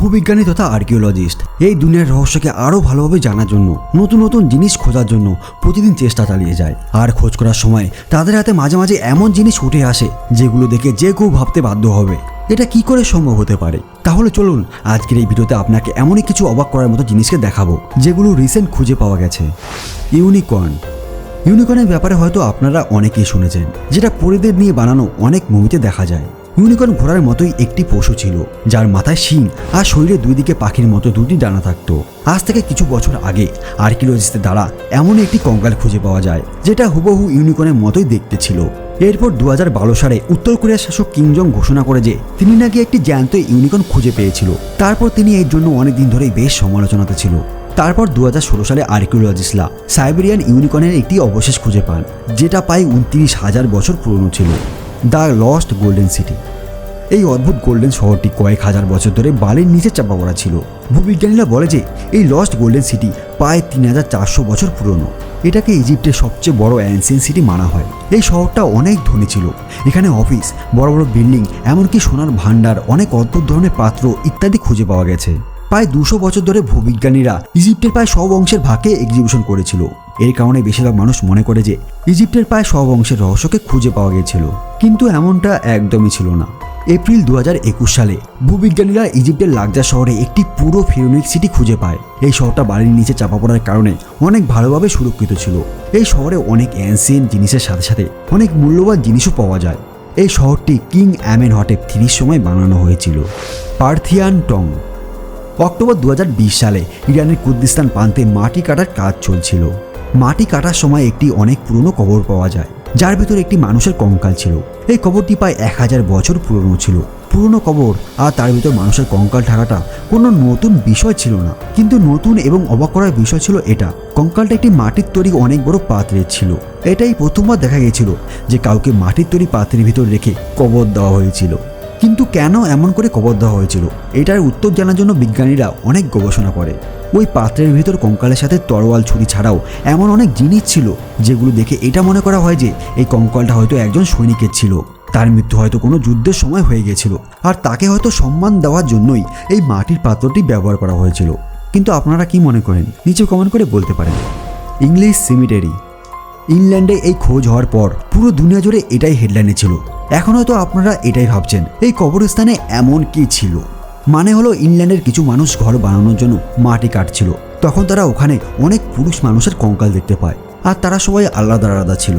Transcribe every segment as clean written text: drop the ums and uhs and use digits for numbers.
ভূবিজ্ঞানী তথা আর্কিওলজিস্ট এই দুনিয়ার রহস্যকে আরও ভালোভাবে জানার জন্য নতুন নতুন জিনিস খোঁজার জন্য প্রতিদিন চেষ্টা চালিয়ে যায়। আর খোঁজ করার সময় তাদের হাতে মাঝে মাঝে এমন জিনিস উঠে আসে যেগুলো দেখে যে কেউ ভাবতে বাধ্য হবে এটা কি করে সম্ভব হতে পারে। তাহলে চলুন আজকের এই ভিডিওতে আপনাকে এমনই কিছু অবাক করার মতো জিনিসকে দেখাবো যেগুলো রিসেন্ট খুঁজে পাওয়া গেছে। ইউনিকর্ন। ইউনিকর্নের ব্যাপারে হয়তো আপনারা অনেকেই শুনেছেন, যেটা পরীদের নিয়ে বানানো অনেক মুভিতে দেখা যায়। ইউনিকর্ন ঘোড়ার মতোই একটি পশু ছিল, যার মাথায় শিং আর শরীরে দুই দিকে পাখির মতো দুটি ডানা থাকতো। আজ থেকে কিছু বছর আগে আর্কিওলজিস্টদের দ্বারা এমন একটি কঙ্কাল খুঁজে পাওয়া যায় যেটা হুবহু ইউনিকর্নের মতোই দেখতে ছিল। এরপর 2012 সালে উত্তর কোরিয়ার শাসক কিম জং ঘোষণা করে যে তিনি নাকি একটি জ্যান্ত ইউনিকর্ন খুঁজে পেয়েছিল। তারপর তিনি এর জন্য অনেকদিন ধরেই বেশ সমালোচনাতে ছিল। তারপর 2016 সালে আর্কিওলজিস্টরা সাইবেরিয়ান ইউনিকর্নের একটি অবশেষ খুঁজে পান, যেটা প্রায় 29,000 বছর পুরনো ছিল। The lost golden city. এই অদ্ভুত গোল্ডেন শহরটি কয়েক হাজার বছর ধরে বালির নিচে চাপা পড়া ছিল। ভূবিজ্ঞানীরা বলে যে এই লস্ট গোল্ডেন সিটি প্রায় 3,400 বছর পুরনো। এটাকে ইজিপ্টের সবচেয়ে বড় অ্যানসিয়েন্ট সিটি মানা হয়। এই শহরটা অনেক ধনী ছিল। এখানে অফিস, বড় বড় বিল্ডিং, এমনকি সোনার ভান্ডার, অনেক অদ্ভুত ধরনের পাত্র ইত্যাদি খুঁজে পাওয়া গেছে। প্রায় 200 বছর ধরে ভূবিজ্ঞানীরা ইজিপ্টের প্রায় সব অংশের ভাগে এক্সিবিশন করেছিল। এর কারণে বেশিরভাগ মানুষ মনে করে যে ইজিপ্টের প্রায় সব অংশের রহস্যকে খুঁজে পাওয়া গিয়েছিল, কিন্তু এমনটা একদমই ছিল না। এপ্রিল 2021 সালে ভূবিজ্ঞানীরা ইজিপ্টের লাকজা শহরে একটি পুরো ফিরামিড সিটি খুঁজে পায়। এই শহরটা বালির নিচে চাপা পড়ার কারণে অনেক ভালোভাবে সুরক্ষিত ছিল। এই শহরে অনেক অ্যানসিয়েন্ট জিনিসের সাথে সাথে অনেক মূল্যবান জিনিসও পাওয়া যায়। এই শহরটি কিং আমেনহটেপ 3 সময় বানানো হয়েছিল। পার্থিয়ান টং। অক্টোবর 2020 সালে ইরানের কুর্দিস্তান প্রান্তে মাটি কাটার কাজ চলছিল। মাটি কাটার সময় একটি অনেক পুরনো কবর পাওয়া যায়, যার ভিতর একটি মানুষের কঙ্কাল ছিল। এই কবরটি প্রায় 1000 বছর পুরনো ছিল। পুরনো কবর আর তার ভিতর মানুষের কঙ্কাল থাকাটা কোনো নতুন বিষয় ছিল না, কিন্তু নতুন এবং অবাক করার বিষয় ছিল এটা, কঙ্কালটা একটি মাটির তৈরি অনেক বড় পাত্রের ছিল। এটাই প্রথমবার দেখা গিয়েছিল যে কাউকে মাটির তৈরি পাত্রের ভিতর রেখে কবর দেওয়া হয়েছিল। কিন্তু কেন এমন করে কবর দেওয়া হয়েছিল এটার উত্তর জানার জন্য বিজ্ঞানীরা অনেক গবেষণা করে। ওই পাত্রের ভিতর কঙ্কালের সাথে তরোয়াল, ছুরি ছাড়াও এমন অনেক জিনিস ছিল যেগুলো দেখে এটা মনে করা হয় যে এই কঙ্কালটা হয়তো একজন সৈনিকের ছিল। তার মৃত্যু হয়তো কোনো যুদ্ধের সময় হয়ে গিয়েছিল, আর তাকে হয়তো সম্মান দেওয়ার জন্যই এই মাটির পাত্রটি ব্যবহার করা হয়েছিল। কিন্তু আপনারা কি মনে করেন নিচে কমেন্ট করে বলতে পারেন। ইংলিশ সিমিটারি। ইংল্যান্ডে এই খোঁজ হওয়ার পর পুরো দুনিয়া জুড়ে এটাই হেডলাইনে ছিল। এখন হয়তো আপনারা এটাই ভাবছেন এই কবরস্থানে এমন কি ছিল। মানে হলো ইংল্যান্ডের কিছু মানুষ ঘর বানানোর জন্য মাটি কাটছিল, তখন তারা ওখানে অনেক পুরুষ মানুষের কঙ্কাল দেখতে পায়, আর তারা সবাই আলাদা আলাদা ছিল।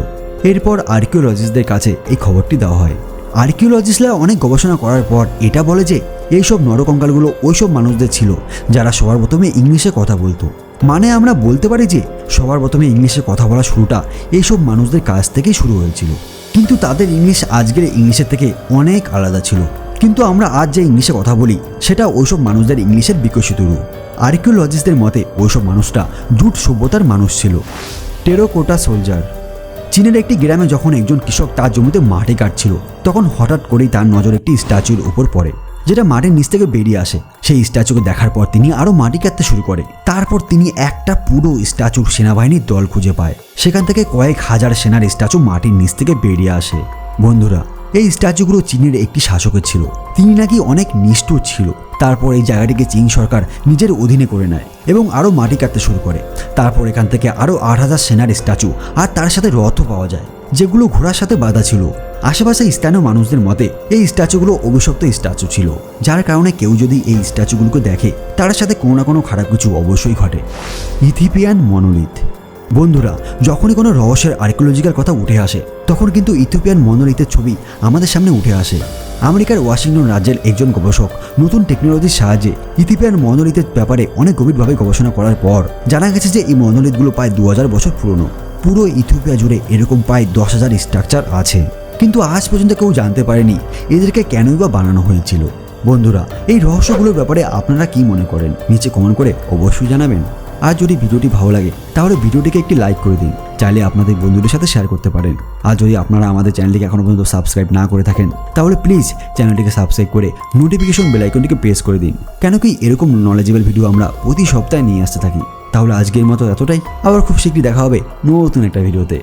এরপর আর্কিওলজিস্টদের কাছে এই খবরটি দেওয়া হয়। আর্কিওলজিস্টরা অনেক গবেষণা করার পর এটা বলে যে এইসব নরকঙ্কালগুলো ওইসব মানুষদের ছিল যারা সবার প্রথমে ইংলিশে কথা বলতো। মানে আমরা বলতে পারি যে সবার প্রথমে ইংলিশে কথা বলা শুরুটা এইসব মানুষদের কাছ থেকেই শুরু হয়েছিল, কিন্তু তাদের ইংলিশ আজকের ইংলিশের থেকে অনেক আলাদা ছিল। কিন্তু আমরা আজ যে ইংলিশে কথা বলি সেটা ওইসব মানুষদের ইংলিশের বিকশিত রূপ। আর্কিওলজিস্টদের মতে ওইসব মানুষটা জুট সভ্যতার মানুষ ছিল। Terracotta soldier. চীনের একটি গ্রামে যখন একজন কৃষক তার জমিতে মাটি কাটছিল, তখন হঠাৎ করেই তার নজর একটি স্ট্যাচুর উপর পড়ে, যেটা মাটির নিচ থেকে বেরিয়ে আসে। সেই স্ট্যাচুকে দেখার পর তিনি আরও মাটি কাটতে শুরু করে। তারপর তিনি একটা পুরো স্ট্যাচুর সেনাবাহিনীর দল খুঁজে পায়। সেখান থেকে কয়েক হাজার সেনার স্ট্যাচু মাটির নিচ থেকে বেরিয়ে আসে। বন্ধুরা, এই স্ট্যাচুগুলো চীনের একটি শাসকের ছিল, তিনি নাকি অনেক নিষ্ঠুর ছিল। তারপর এই জায়গাটিকে চীন সরকার নিজের অধীনে করে নেয় এবং আরও মাটি কাটতে শুরু করে। তারপর এখান থেকে আরও 8,000 সেনার স্ট্যাচু আর তার সাথে রথও পাওয়া যায়, যেগুলো ঘোড়ার সাথে বাঁধা ছিল। আশেপাশে স্থানীয় মানুষদের মতে এই স্ট্যাচুগুলো অভিশপ্ত স্ট্যাচু ছিল, যার কারণে কেউ যদি এই স্ট্যাচুগুলোকে দেখে তার সাথে কোনো না কোনো খারাপ কিছু অবশ্যই ঘটে। Ethiopian monolith. বন্ধুরা, যখনই কোনো রহস্যের আর্কিওলজিক্যাল কথা উঠে আসে তখন কিন্তু ইথিওপিয়ান মনোলিথের ছবি আমাদের সামনে উঠে আসে। আমেরিকার ওয়াশিংটন রাজ্যের একজন গবেষক নতুন টেকনোলজির সাহায্যে ইথিওপিয়ান মনোলিথের ব্যাপারে অনেক গভীরভাবে গবেষণা করার পর জানা গেছে যে এই মনোলিথগুলো প্রায় 2000 বছর পুরনো। পুরো ইথিওপিয়া জুড়ে এরকম প্রায় 10,000 স্ট্রাকচার আছে, কিন্তু আজ পর্যন্ত কেউ জানতে পারেনি এদেরকে কেনই বা বানানো হয়েছিল। বন্ধুরা, এই রহস্যগুলোর ব্যাপারে আপনারা কি মনে করেন নিচে কমেন্ট করে অবশ্যই জানাবেন। আর যদি ভিডিওটি ভালো লাগে তাহলে ভিডিওটিকে একটি লাইক করে দিন, চাইলে আপনাদের বন্ধুদের সাথে শেয়ার করতে পারেন। আর যদি আপনারা আমাদের চ্যানেলটিকে এখনও পর্যন্ত সাবস্ক্রাইব না করে থাকেন তাহলে প্লিজ চ্যানেলটিকে সাবস্ক্রাইব করে নোটিফিকেশন বেল আইকনটিকে প্রেস করে দিন, কেন কি এরকম নলেজেবল ভিডিও আমরা প্রতি সপ্তাহে নিয়ে আসতে থাকি। তাহলে আজকের মতো এতটাই, আবার খুব শীঘ্রই দেখা হবে নতুন একটা ভিডিওতে।